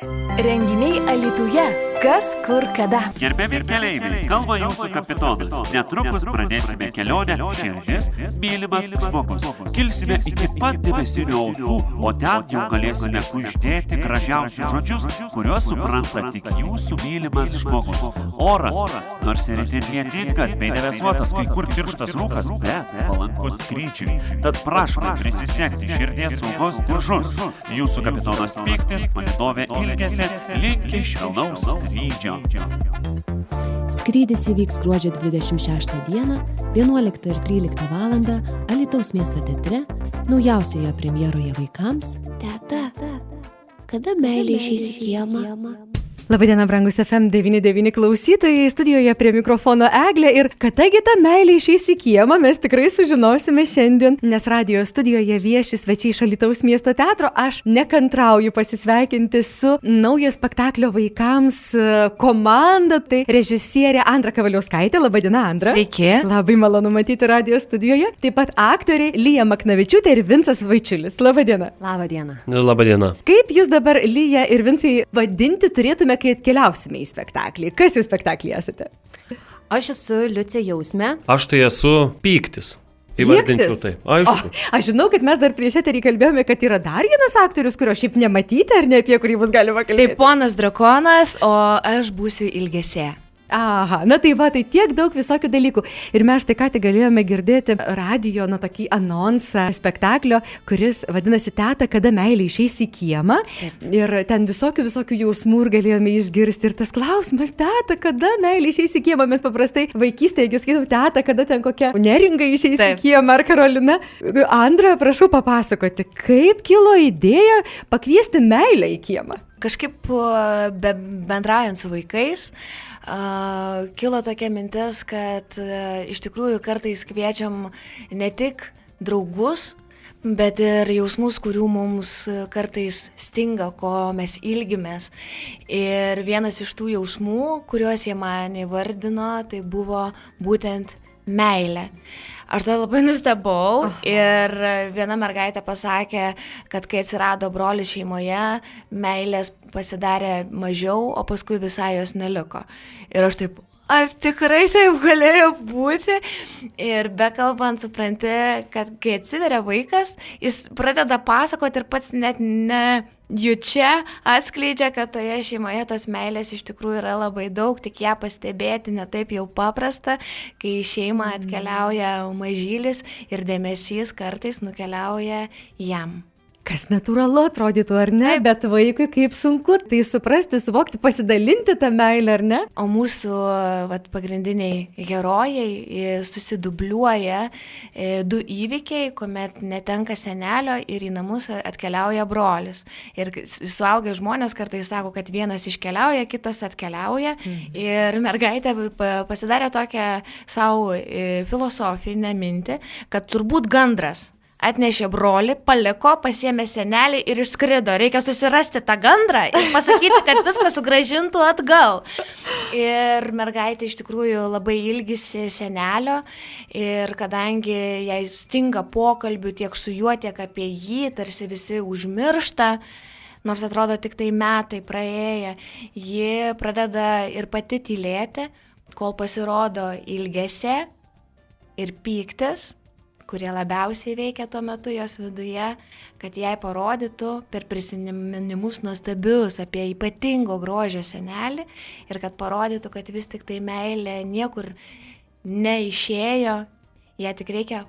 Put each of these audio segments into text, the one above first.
Renginiai Alytuje. Kas, kur, kada. Gerbiami keleiviai, kalba jūsų kapitonas. Netrukus pradėsime kelionę Širdis, mylimas žmogus. Kilsime iki pat debesinių ausų, o ten jau galėsime kuždėti gražiausius žodžius, kuriuos supranta tik jūsų mylimas žmogus. Oras, nors ir itin lietingas bei debesuotas, kai kur tirštas rūkas, bet palankus skrydžiui. Tad prašome prisisegti širdies saugos diržus. Jūsų kapitonas Piktis, palydovė Ilgesė, linki švelnaus skrydžio. Skrydis įvyks gruodžio 26 dieną, 11 ir 13 valandą Alytaus miesto teatre, naujausioje premjeroje vaikams. Teta, kada meilė išeis į kiemą? Labadiena, brangus FM 99 klausytojai, studijoje prie mikrofono Eglė ir kadagi ta meilė išeis į kiemą, mes tikrai sužinosime šiandien, nes radijo studijoje vieši svečiai iš Alytaus miesto teatro. Aš nekantrauju pasisveikinti su naujo spektaklio vaikams komanda, tai režisierė Andra Kavaliauskaitė. Labadiena, Andra. Sveiki. Labai malonu matyti radijo studijoje. Taip pat aktoriai Lija Maknavičiūtė ir Vincas Vaičiulis. Labadiena. Labadiena. Labadiena. Kaip jūs dabar, Lija ir Vincai, vadinti turėtume, kai atkeliausime į spektaklį? Kas jūs spektaklį esate? Aš esu Liucė Jausmė. Aš tai esu Piktis. Įvardinčiau taip. Aišku. Aš žinau, kad mes dar prieš eterį kalbėjome, kad yra dar vienas aktorius, kurio šiaip nematyti, ar ne, apie kurį bus galima kalbėti. Tai ponas Drakonas, o aš būsiu Ilgesė. Aha, na tai va, tai tiek daug visokių dalykų. Ir mes štai ką tik galėjome girdėti radijo, tokį anonsą spektaklio, kuris vadinasi Teta, kada meilė išeis į kiemą. Ir ten visokių jausmų ir galėjome išgirsti. Ir tas klausimas, Teta, kada meilė išeis į kiemą, mes paprastai vaikystėje, jeigu skaitom, Teta, kada ten kokia Neringa išeis į kiemą ar Karolina. Andra, prašau papasakoti, kaip kilo idėja pakviesti meilę į kiemą? Kažkaip bendraujant su vaikais, kilo tokia mintis, kad iš tikrųjų kartais kviečiam ne tik draugus, bet ir jausmus, kurių mums kartais stinga, ko mes ilgimės. Ir vienas iš tų jausmų, kuriuos jie man įvardino, tai buvo būtent meilė. Aš tada labai nustebau. Ir viena mergaitė pasakė, kad kai atsirado brolis šeimoje, meilės pasidarė mažiau, o paskui visai jos neliko. Ir aš taip, ar tikrai taip galėjo būti? Ir bekalbant supranti, kad kai atsiveria vaikas, jis pradeda pasakoti ir pats net nejučia atskleidžia, kad toje šeimoje tos meilės iš tikrųjų yra labai daug, tik ją pastebėti ne taip jau paprasta, kai į šeimą atkeliauja mažylis ir dėmesys kartais nukeliauja jam. Kas natūralu atrodytų, ar ne? Taip. Bet vaikui kaip sunku tai suprasti, suvokti, pasidalinti tą meilę, ar ne? O mūsų pagrindiniai herojai susidubliuoja du įvykiai, kuomet netenka senelio ir į namus atkeliauja brolis. Ir suaugę žmonės kartais sako, kad vienas iškeliauja, kitas atkeliauja. Ir mergaitė pasidarė tokią savo filosofinę mintį, kad turbūt gandras atnešė brolį, paliko, pasiėmė senelį ir išskrido. Reikia susirasti tą gandrą ir pasakyti, kad viską sugrąžintų atgal. Ir mergaitė iš tikrųjų labai ilgisi senelio ir kadangi jai stinga pokalbių tiek su juo, tiek apie jį, tarsi visi užmiršta, nors atrodo tik tai metai praėję, ji pradeda ir pati tylėti, kol pasirodo Ilgesė ir Piktis, kurie labiausiai veikia tuo metu jos viduje, kad jai parodytų per prisiminimus nuostabius apie ypatingo grožio senelį ir kad parodytų, kad vis tik tai meilė niekur neišėjo, ją tik reikia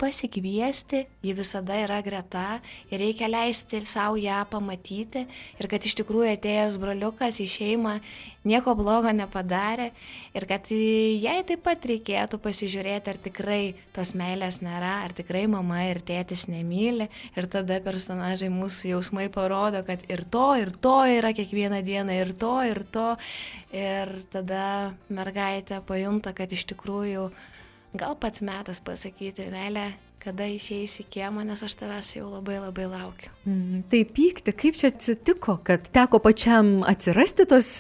pasikviesti, ji visada yra greta ir reikia leisti savo ją pamatyti ir kad iš tikrųjų atėjęs broliukas į šeimą nieko blogo nepadarė ir kad jai taip pat reikėtų pasižiūrėti, ar tikrai tos meilės nėra, ar tikrai mama ir tėtis nemyli ir tada personažai mūsų jausmai parodo, kad ir to yra kiekvieną dieną, ir to ir tada mergaitė pajunta, kad iš tikrųjų gal pats metas pasakyti, meilė, kada išeis į kiemą, nes aš tavęs jau labai labai laukiu. Tai Pykti, kaip čia atsitiko, kad teko pačiam atsirasti tos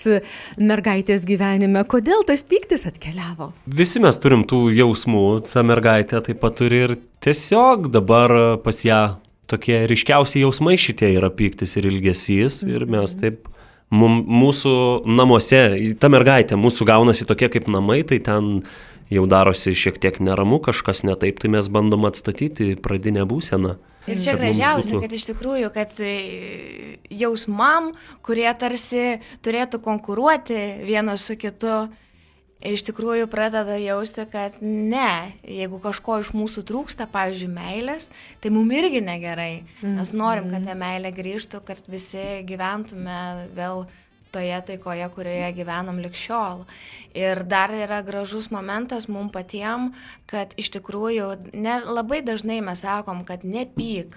mergaitės gyvenime? Kodėl tas Pyktis atkeliavo? Visi mes turim tų jausmų, ta mergaitė taip pat turi ir tiesiog dabar pas ją tokie ryškiausi jausmai šitie yra pyktis ir ilgesys ir mes taip mūsų namuose, ta mergaitė mūsų gaunasi tokie kaip namai, tai ten jau darosi šiek tiek neramu, kažkas ne taip, tai mes bandom atstatyti pradinę būseną. Ir čia gražiausia, kad iš tikrųjų, kad jausmam, kurie tarsi turėtų konkuruoti vienas su kitu, iš tikrųjų pradeda jausti, kad ne, jeigu kažko iš mūsų trūksta, pavyzdžiui, meilės, tai mums irgi negerai. Mes norim, kad ta meilė grįžtų, kad visi gyventume vėl toje taikoje, kurioje gyvenom ligšiol. Ir dar yra gražus momentas mums patiem, kad iš tikrųjų labai dažnai mes sakom, kad nepyk,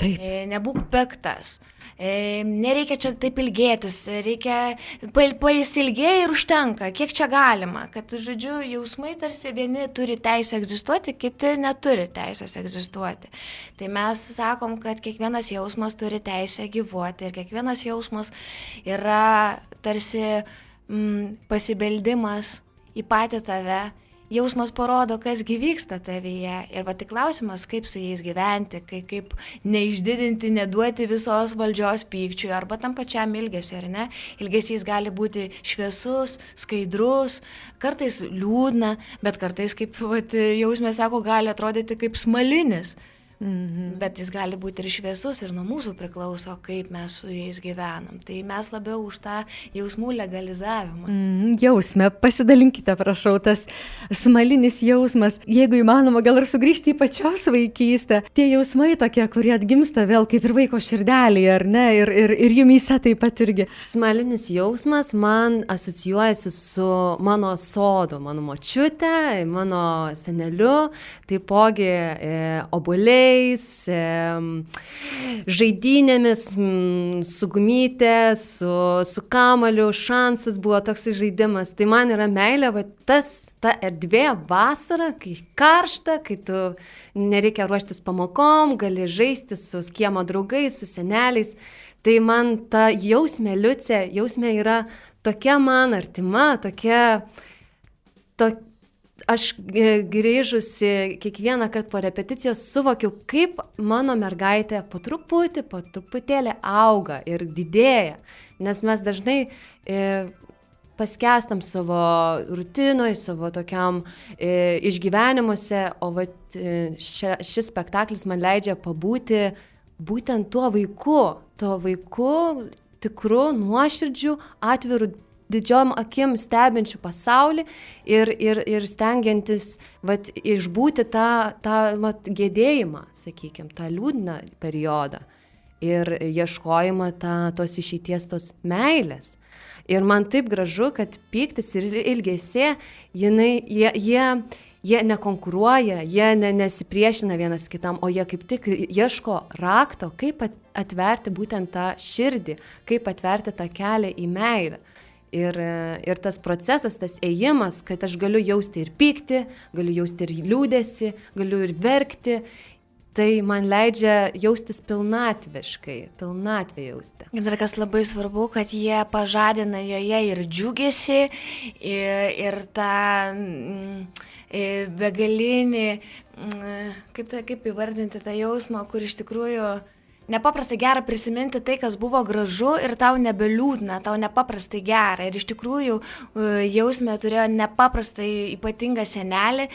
nebūk piktas, nereikia čia taip ilgėtis, reikia pailgėti ir užtenka, kiek čia galima, kad, žodžiu, jausmai tarsi vieni turi teisę egzistuoti, kiti neturi teisės egzistuoti. Tai mes sakom, kad kiekvienas jausmas turi teisę gyvuoti ir kiekvienas jausmas yra tarsi pasibeldimas į patį tave. Jausmas parodo, kas vyksta tavyje. Ir va tik klausimas, kaip su jais gyventi, kaip neišdidinti, neduoti visos valdžios pykčiui, arba tam pačiam ilgesiu, ar ne? Ilgesys gali būti šviesus, skaidrus, kartais liūdna, bet kartais, kaip jausmė sako, gali atrodyti kaip smalinis. Bet jis gali būti ir šviesus ir nuo mūsų priklauso, kaip mes su jais gyvenam. Tai mes labiau už tą jausmų legalizavimą. Jausme, pasidalinkite, prašau, tas smalinis jausmas. Jeigu įmanoma, gal ir sugrįžti į pačios vaikystę. Tie jausmai tokie, kurie atgimsta vėl kaip ir vaiko širdelį, ar ne? Ir jumyse taip pat irgi. Smalinis jausmas man asocijuojasi su mano sodu, mano močiute, mano seneliu, taipogi obuoliai, žaidynėmis, su gumyte, su kamaliu, šansas buvo toks žaidimas. Tai man yra meilė, va, ta erdvė vasara, kai karšta, kai tu nereikia ruoštis pamokom, gali žaisti su kiemo draugais, su seneliais. Tai man ta jausmė liucė, jausmė yra tokia man artima, tokia aš grįžusi kiekvieną kartą po repeticijos suvokiau, kaip mano mergaitė po truputėlį auga ir didėja, nes mes dažnai paskęstam savo rutinoje, savo tokiam išgyvenimuose, o šis spektaklis man leidžia pabūti būtent tuo vaiku tikru, nuoširdžiu, atviru, didžiom akim stebinčių pasaulį ir stengiantis išbūti tą gedėjimą, sakykime, tą liūdną periodą ir ieškojimą tos išeities, tos meilės. Ir man taip gražu, kad pyktis ir ilgesė, jie nekonkuruoja, jie nesipriešina vienas kitam, o jie kaip tik ieško rakto, kaip atverti būtent tą širdį, kaip atverti tą kelią į meilę. Ir tas procesas, tas ėjimas, kad aš galiu jausti ir pykti, galiu jausti ir liūdesį, galiu ir verkti, tai man leidžia jaustis pilnatvę jausti. Ir dar kas labai svarbu, kad jie pažadina joje ir džiugesį, ir tą begalinį, kaip įvardinti tą jausmą, kur iš tikrųjų nepaprastai gera prisiminti tai, kas buvo gražu ir tau nebeliūdna, tau nepaprastai gera. Ir iš tikrųjų jausmė turėjo nepaprastai ypatingą senelį,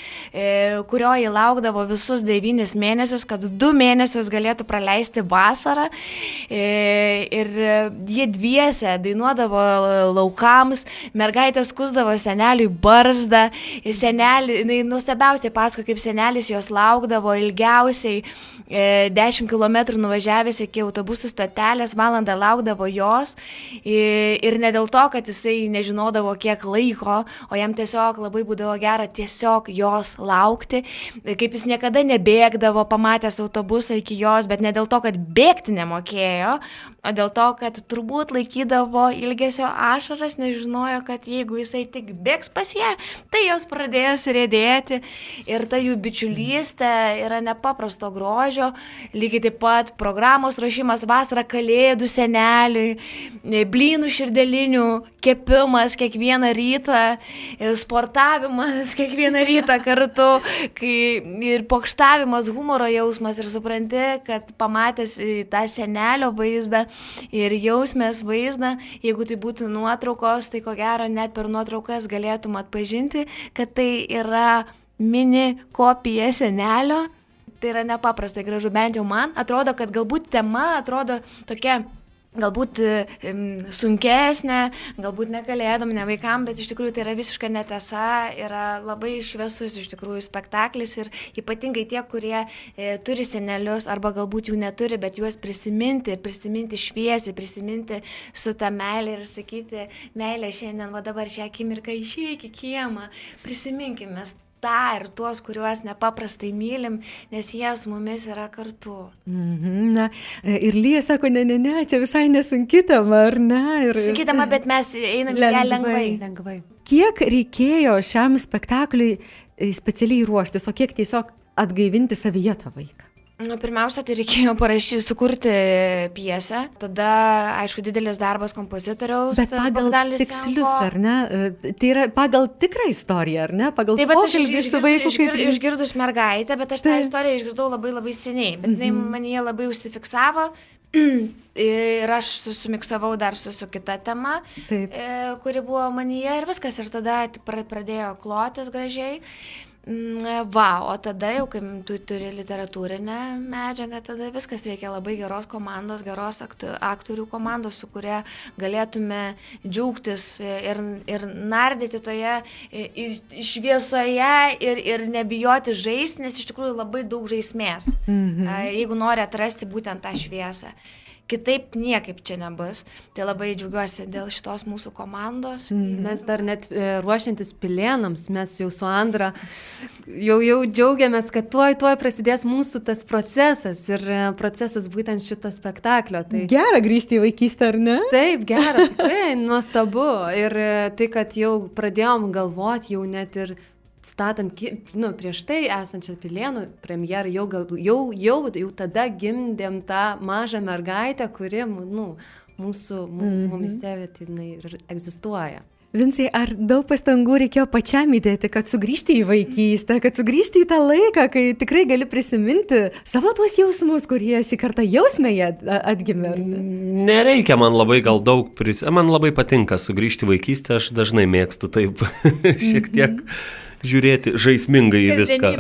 kurio jį laukdavo visus 9 mėnesius, kad 2 mėnesius galėtų praleisti vasarą. Ir jie dviese dainuodavo laukams, mergaitės kusdavo seneliui barzdą. Senelį, nuostabiausiai pasako, kaip senelis jos laukdavo ilgiausiai 10 km nuvažiavęs iki autobusų stotelės, valandą laukdavo jos ir ne dėl to, kad jisai nežinodavo kiek laiko, o jam tiesiog labai būdavo gera tiesiog jos laukti, kaip jis niekada nebėgdavo pamatęs autobusą iki jos, bet ne dėl to, kad bėgti nemokėjo, o dėl to, kad turbūt laikydavo ilgesio ašaras, nežinojo, kad jeigu jisai tik bėgs pas ją, tai jos pradės riedėti ir ta jų bičiulystė yra nepaprasto grožio, lygiai taip pat programos ruošimas vasarą kalėdų seneliui, blynų širdelinių kepimas kiekvieną rytą, sportavimas kiekvieną rytą kartu, ir pokštavimas, humoro jausmas ir supranti, kad pamatęs tą senelio vaizdą ir jausmės vaizdą, jeigu tai būtų nuotraukos, tai ko gero net per nuotraukas galėtum atpažinti, kad tai yra mini kopija senelio. Tai yra nepaprastai gražu, bent jau man. Atrodo, kad galbūt tema atrodo tokia galbūt sunkesnė, galbūt ne kalėdom, ne vaikam, bet iš tikrųjų tai yra visiška netiesa, yra labai šviesus iš tikrųjų spektaklis ir ypatingai tie, kurie turi senelius arba galbūt jų neturi, bet juos prisiminti šviesiai, prisiminti su ta meilė ir sakyti, meilė šiandien, va dabar šią akimirką išeik į kiemą, prisiminkime tą ir tuos, kuriuos nepaprastai mylim, nes jie su mumis yra kartu. Na, ir Lija sako, ne, čia visai nesunki tema, ar ne? Sunki tema, bet mes einame ją lengvai. Kiek reikėjo šiam spektakliui specialiai ruoštis, o kiek tiesiog atgaivinti savyje tą vaiką? Pirmiausia, tai reikėjo sukurti pjesę, tada, aišku, didelis darbas kompozitoriaus. Bet pagal tikslius, ar ne? Tai yra pagal tikrą istoriją, ar ne? Pagal pokalbį su vaiku. Išgirdus mergaitę, bet aš tą istoriją išgirdau labai labai seniai, bet jinai manyje labai užsifiksavo ir aš sumiksavau dar su kita tema, kuri buvo manyje ir viskas, ir tada pradėjo klotis gražiai. O tada jau, kai tu turi literatūrinę medžiagą, tada viskas reikia labai geros komandos, geros aktorių komandos, su kuria galėtume džiaugtis ir nardyti toje šviesoje ir nebijoti žaisti, nes iš tikrųjų labai daug žaismės, jeigu nori atrasti būtent tą šviesą. Kitaip niekaip čia nebus. Tai labai džiaugiuosi dėl šitos mūsų komandos. Mes dar net ruošiantis Pilėnams, mes jau su Andra jau džiaugiamės, kad tuoj prasidės mūsų tas procesas ir procesas būtent šito spektaklio. Tai... Gera grįžti į vaikystę, ar ne? Taip, gera, tikrai nuostabu. Ir tai, kad jau pradėjom galvoti, jau net ir statant prieš tai esančią Pilėnų premjerą, jau tada gimdėm tą mažą mergaitę, kuri mumise ir egzistuoja. Vincai, ar daug pastangų reikėjo pačiam įdėti, kad sugrįžti į vaikystę, kad sugrįžti į tą laiką, kai tikrai gali prisiminti savo tuos jausmus, kurie šį kartą jausmėje atgimė? Nereikia man labai gal daug man labai patinka sugrįžti į vaikystę, aš dažnai mėgstu taip šiek tiek žiūrėti žaismingai į viską.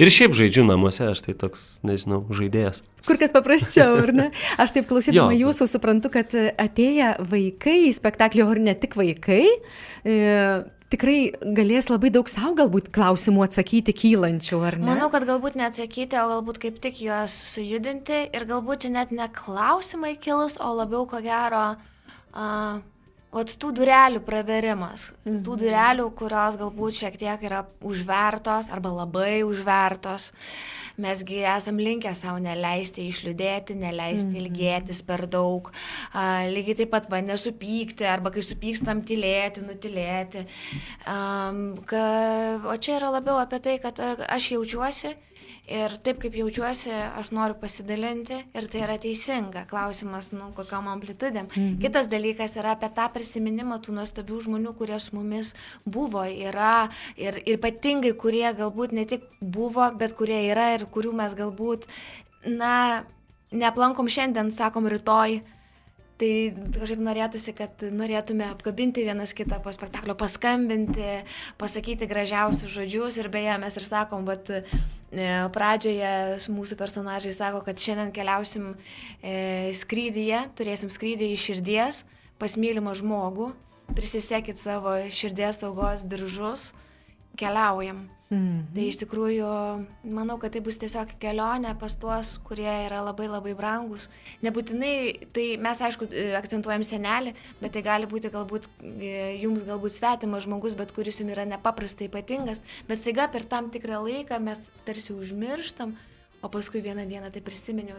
Ir šiaip žaidžiu namuose, aš tai toks, nežinau, žaidėjas. Kur kas paprasčiau, ar ne? Aš taip klausydama jūsų suprantu, kad atėję vaikai į spektaklį, o ir ne tik vaikai, tikrai galės labai daug savo galbūt klausimų atsakyti kylančių, ar ne? Manau, kad galbūt neatsakyti, o galbūt kaip tik juos sujudinti ir galbūt čia net ne klausimai kilus, o labiau ko gero tų durelių praverimas, tų durelių, kurios galbūt šiek tiek yra užvertos arba labai užvertos. Mesgi esam linkę savo neleisti išliūdėti, neleisti ilgėtis per daug. Lygiai taip pat nesupykti, arba kai supykstam tylėti, nutilėti. O čia yra labiau apie tai, kad aš jaučiuosi ir taip kaip jaučiuosi, aš noriu pasidalinti ir tai yra teisinga. Klausimas, kokiom amplitudėm. Kitas dalykas yra apie tą prisiminimą tų nuostabių žmonių, kurie su mumis buvo, yra ir ypatingai, kurie galbūt ne tik buvo, bet kurie yra ir kurių mes galbūt, neaplankom šiandien, sakom rytoj. Tai kažkaip norėtųsi, kad norėtume apkabinti vienas kitą po spektaklio, paskambinti, pasakyti gražiausius žodžius ir beje mes ir sakom, bet pradžioje mūsų personažai sako, kad šiandien keliausim skrydyje, turėsim skrydį iš širdies pas mylimą žmogų, prisisekit savo širdies saugos diržus, keliaujam. Tai iš tikrųjų, manau, kad tai bus tiesiog kelionė pas tuos, kurie yra labai labai brangus. Nebūtinai, tai mes aišku akcentuojam senelį, bet tai gali būti jums galbūt svetimas žmogus, bet kuris jums yra nepaprastai ypatingas, bet staiga per tam tikrą laiką mes tarsi užmirštam, O paskui vieną dieną tai prisiminiau,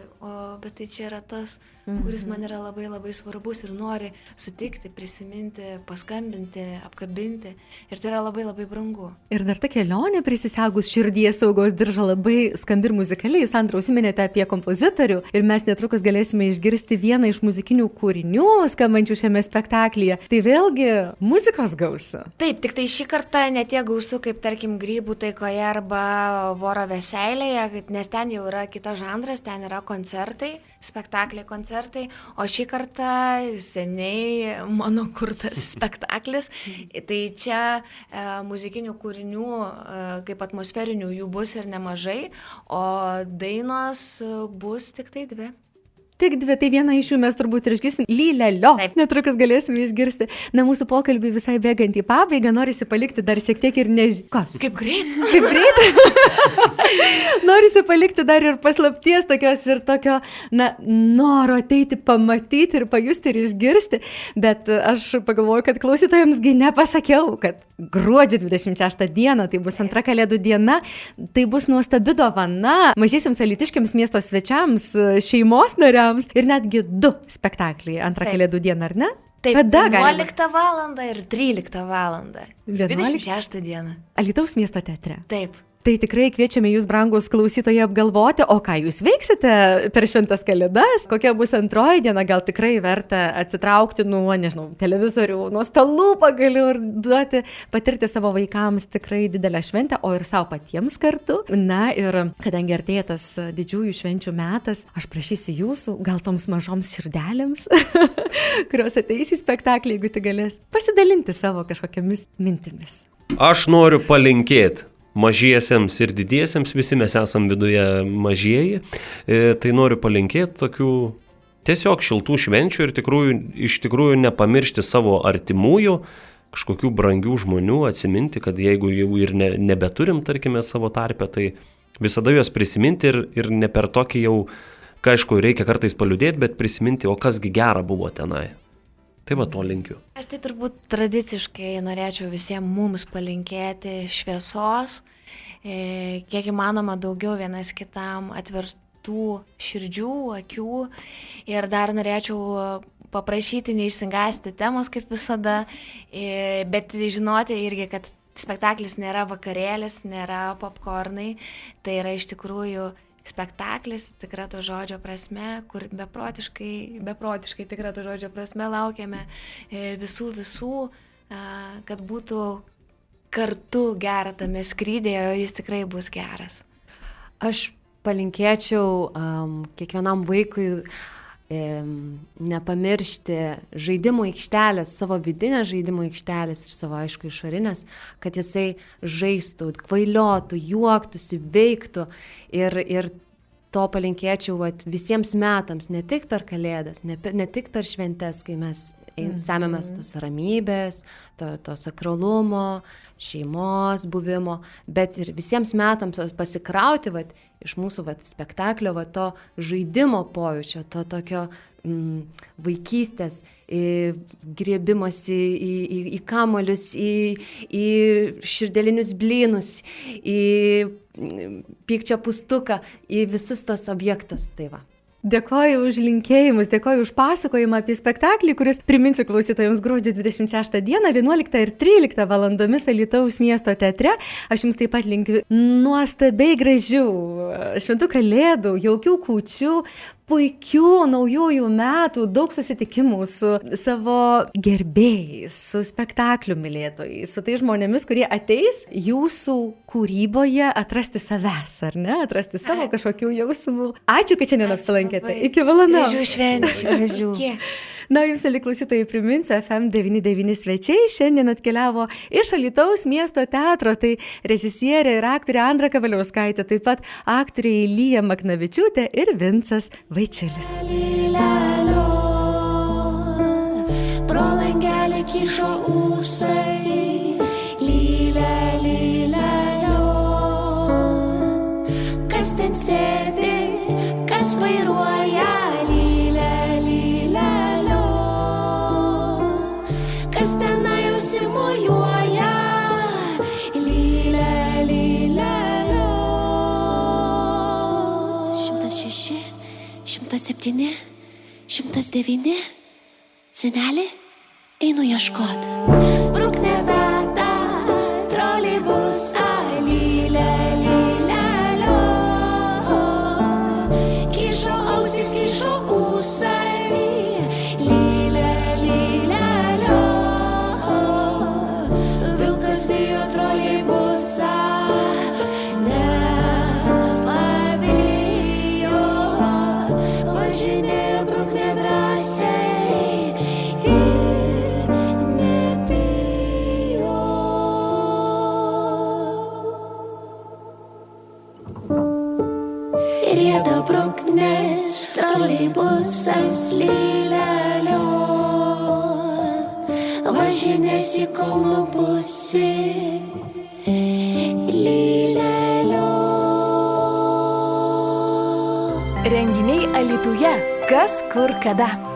bet tai čia yra tas, kuris man yra labai labai svarbus ir nori sutikti, prisiminti, paskambinti, apkabinti. Ir tai yra labai labai brangu. Ir dar ta kelionė prisisegus širdies saugos diržą labai skambi ir muzikaliai. Jūs, Sandra, užsiminėte apie kompozitorių ir mes netrukus galėsime išgirsti vieną iš muzikinių kūrinių skambančių šiame spektaklyje. Tai vėlgi muzikos gausu. Taip, tik tai šį kartą ne tiek gausu kaip, tarkim, Grybų taikoje arba Voro veseilėje, nes ten jau yra kitas žanras, ten yra koncertai, spektakliai, koncertai, o šį kartą seniai mano kurtas spektaklis. Tai čia muzikinių kūrinių, kaip atmosferinių, jų bus ir nemažai, o dainos bus tik tai 2. Tik 2, tai vieną iš jų mes turbūt ir išgirsim. Lylelio. Taip. Netrukus galėsime išgirsti. Na, mūsų pokalbį visai bėgant į pabaigą, norisi palikti dar šiek tiek ir Kas? Kaip greit? Kaip greit? Norisi palikti dar ir paslapties tokios ir tokio, noro ateiti, pamatyti ir pajusti ir išgirsti. Bet aš pagalvoju, kad klausytojams nepasakiau, kad gruodžio 26 dieną, tai bus antra Kalėdų diena, tai bus nuostabi dovana mažiesiems alytiškiams miesto svečiams, šeimos nariams. Ir netgi 2 spektakliai antrą Kalėdų dieną, ar ne? Taip, Kada 11 valandą ir 13 valandą. 26 dieną. Alytaus miesto teatre. Taip. Tai tikrai kviečiame jūs, brangus klausytojai, apgalvoti, o ką jūs veiksite per šventas Kalėdas, kokia bus antroji diena, gal tikrai verta atsitraukti nuo, televizorių, nuo stalų pagaliau ir duoti, patirti savo vaikams tikrai didelę šventę, o ir savo patiems kartu. Na ir kadangi artėja tas didžiųjų švenčių metas, aš prašysiu jūsų, gal toms mažoms širdelėms, kurios ateis į spektaklį, jeigu tik galės, pasidalinti savo kažkokiamis mintimis. Aš noriu palinkėti mažiesiems ir didiesiems, visi mes esam viduje mažieji, tai noriu palinkėti tokių tiesiog šiltų švenčių ir iš tikrųjų nepamiršti savo artimųjų, kažkokių brangių žmonių, atsiminti, kad jeigu jau ir nebeturim, tarkime, savo tarpę, tai visada juos prisiminti ir ne per tokį jau, aišku, reikia kartais paliūdėti, bet prisiminti, o kasgi gera buvo tenai. Tai va to linkiu. Aš tai turbūt tradiciškai norėčiau visiems mums palinkėti šviesos, kiek įmanoma daugiau vienas kitam atverstų širdžių, akių ir dar norėčiau paprašyti neišsigąsti temos kaip visada, bet žinoti irgi, kad spektaklis nėra vakarėlis, nėra popkornai, tai yra iš tikrųjų spektaklis, tikra to žodžio prasme, kur beprotiškai tikra to žodžio prasme laukiame visų, kad būtų kartu gera tame skrydėje, o jis tikrai bus geras. Aš palinkėčiau kiekvienam vaikui nepamiršti žaidimų aikštelės, savo vidinės žaidimų aikštelės ir savo, aišku, išorinės, kad jisai žaistų, kvailiotų, juoktųsi, veiktų ir to palinkėčiau visiems metams, ne tik per Kalėdas, ne tik per šventes, kai mes semiamės tos ramybės, to sakralumo, šeimos buvimo, bet ir visiems metams pasikrauti iš mūsų spektaklio to žaidimo pojūčio, to tokio vaikystės, griebimosi į kamuolius, į širdelinius blynus, į pykčio pustuką, į visus tos objektus. Tai va. Dėkoju už linkėjimus, dėkoju už pasakojimą apie spektaklį, kuris, priminsiu klausytojams, gruodžio 26 dieną, 11 ir 13 valandomis Alytaus miesto teatre. Aš jums taip pat linkiu nuostabiai gražių šventų Kalėdų, jaukių kūčių, puikių naujųjų metų, daug susitikimų su savo gerbėjais, su spektaklių mylėtojais, su tai žmonėmis, kurie ateis jūsų kūryboje atrasti savęs, ar ne? Atrasti savo kažkokių jausmų. Ačiū, kad šiandien apsilankėte. Iki valandos. Gražių švenčių. Gražių. Na, jums, klausytojai, priminsiu, FM99 svečiai šiandien atkeliavo iš Alytaus miesto teatro, tai režisierė ir aktorė Andra Kavaliauskaitė, taip pat aktoriai Lija Maknavičiūtė ir Vincas Vaičiulis. Lylelio, pro langelį kišo ūsai, lylelio, kas ten sėdi, kas vairuoja, kas tenai užsimojuoja, lylelio. 107, 109. Senelį, einu ieškot. Bruknė veda troleibusą, lylė, lylelio. Kyšo ausis, kyšo ūsai, lylė, lylelio. Vilkas bijo troleibusą, nepabijo. Važinėjo bruknė drąsiai ir nebijo. Rieda bruknės troleibusas lylelio, važinės į Kauno pusę lylelio. Renginiai Alytuje. Kas, kur, kada.